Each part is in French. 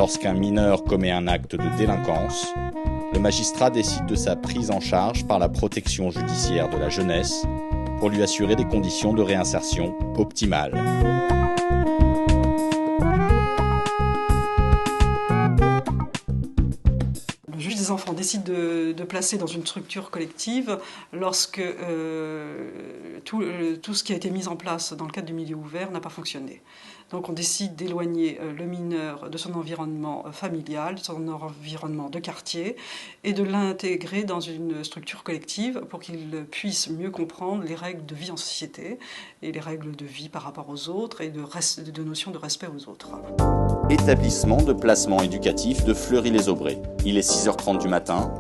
Lorsqu'un mineur commet un acte de délinquance, le magistrat décide de sa prise en charge par la protection judiciaire de la jeunesse pour lui assurer des conditions de réinsertion optimales. Le juge des enfants décide de placer dans une structure collective lorsque tout ce qui a été mis en place dans le cadre du milieu ouvert n'a pas fonctionné. Donc on décide d'éloigner le mineur de son environnement familial, de son environnement de quartier, et de l'intégrer dans une structure collective pour qu'il puisse mieux comprendre les règles de vie en société et les règles de vie par rapport aux autres et de notions de respect aux autres. Établissement de placement éducatif de Fleury-les-Aubrais. Il est 6h30 du matin.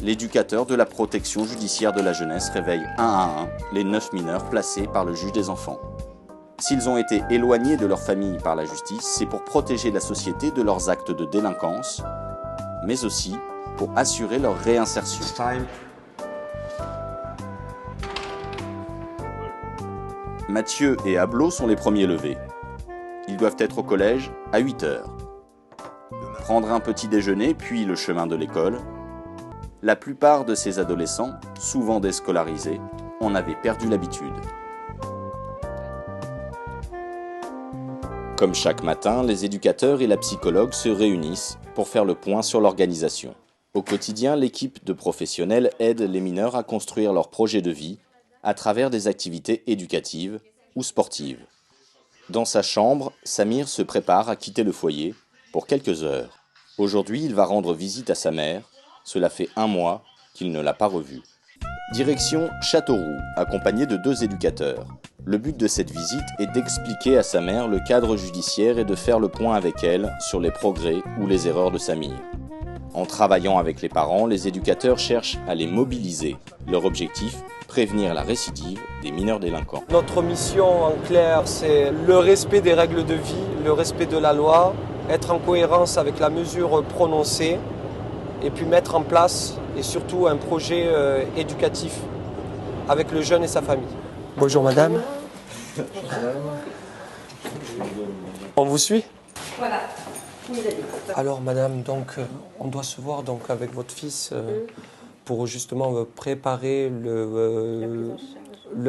L'éducateur de la protection judiciaire de la jeunesse réveille un à un les 9 mineurs placés par le juge des enfants. S'ils ont été éloignés de leur famille par la justice, c'est pour protéger la société de leurs actes de délinquance, mais aussi pour assurer leur réinsertion. Mathieu et Ablot sont les premiers levés. Ils doivent être au collège à 8h. Prendre un petit déjeuner, puis le chemin de l'école. La plupart de ces adolescents, souvent déscolarisés, en avaient perdu l'habitude. Comme chaque matin, les éducateurs et la psychologue se réunissent pour faire le point sur l'organisation. Au quotidien, l'équipe de professionnels aide les mineurs à construire leur projet de vie à travers des activités éducatives ou sportives. Dans sa chambre, Samir se prépare à quitter le foyer pour quelques heures. Aujourd'hui, il va rendre visite à sa mère. Cela fait 1 mois qu'il ne l'a pas revue. Direction Châteauroux, accompagné de 2 éducateurs. Le but de cette visite est d'expliquer à sa mère le cadre judiciaire et de faire le point avec elle sur les progrès ou les erreurs de Samir. En travaillant avec les parents, les éducateurs cherchent à les mobiliser. Leur objectif, prévenir la récidive des mineurs délinquants. Notre mission en clair, c'est le respect des règles de vie, le respect de la loi, être en cohérence avec la mesure prononcée et puis mettre en place et surtout un projet éducatif avec le jeune et sa famille. Bonjour madame. On vous suit? Voilà. Alors madame, donc on doit se voir donc avec votre fils pour justement préparer le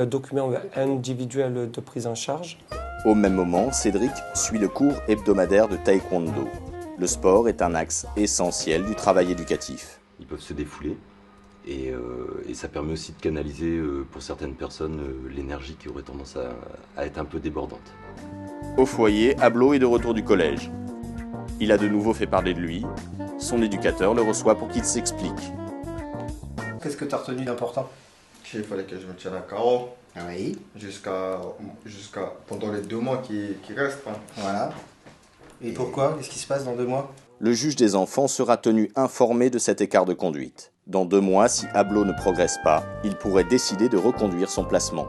document individuel de prise en charge. Au même moment, Cédric suit le cours hebdomadaire de taekwondo. Le sport est un axe essentiel du travail éducatif. Ils peuvent se défouler et ça permet aussi de canaliser pour certaines personnes l'énergie qui aurait tendance à être un peu débordante. Au foyer, Ablot est de retour du collège. Il a de nouveau fait parler de lui. Son éducateur le reçoit pour qu'il s'explique. Qu'est-ce que tu as retenu d'important? Il fallait que je me tienne à carreau. Oui. Pendant les 2 mois qui restent. Hein. Voilà. Et pourquoi? Qu'est-ce qui se passe dans 2 mois? Le juge des enfants sera tenu informé de cet écart de conduite. Dans 2 mois, si Ablot ne progresse pas, il pourrait décider de reconduire son placement.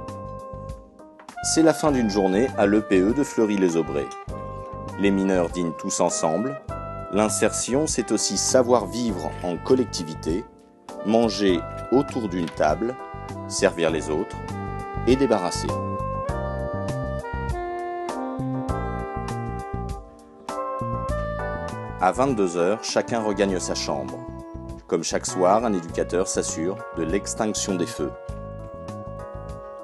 C'est la fin d'une journée à l'EPE de Fleury-les-Aubrais. Les mineurs dînent tous ensemble. L'insertion, c'est aussi savoir vivre en collectivité, manger autour d'une table, servir les autres et débarrasser. À 22h, chacun regagne sa chambre. Comme chaque soir, un éducateur s'assure de l'extinction des feux.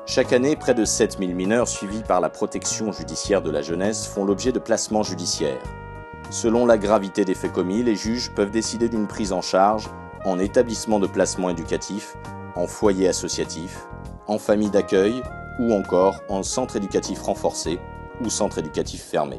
Chaque année, près de 7000 mineurs suivis par la protection judiciaire de la jeunesse font l'objet de placements judiciaires. Selon la gravité des faits commis, les juges peuvent décider d'une prise en charge en établissement de placement éducatif, en foyer associatif, en famille d'accueil ou encore en centre éducatif renforcé ou centre éducatif fermé.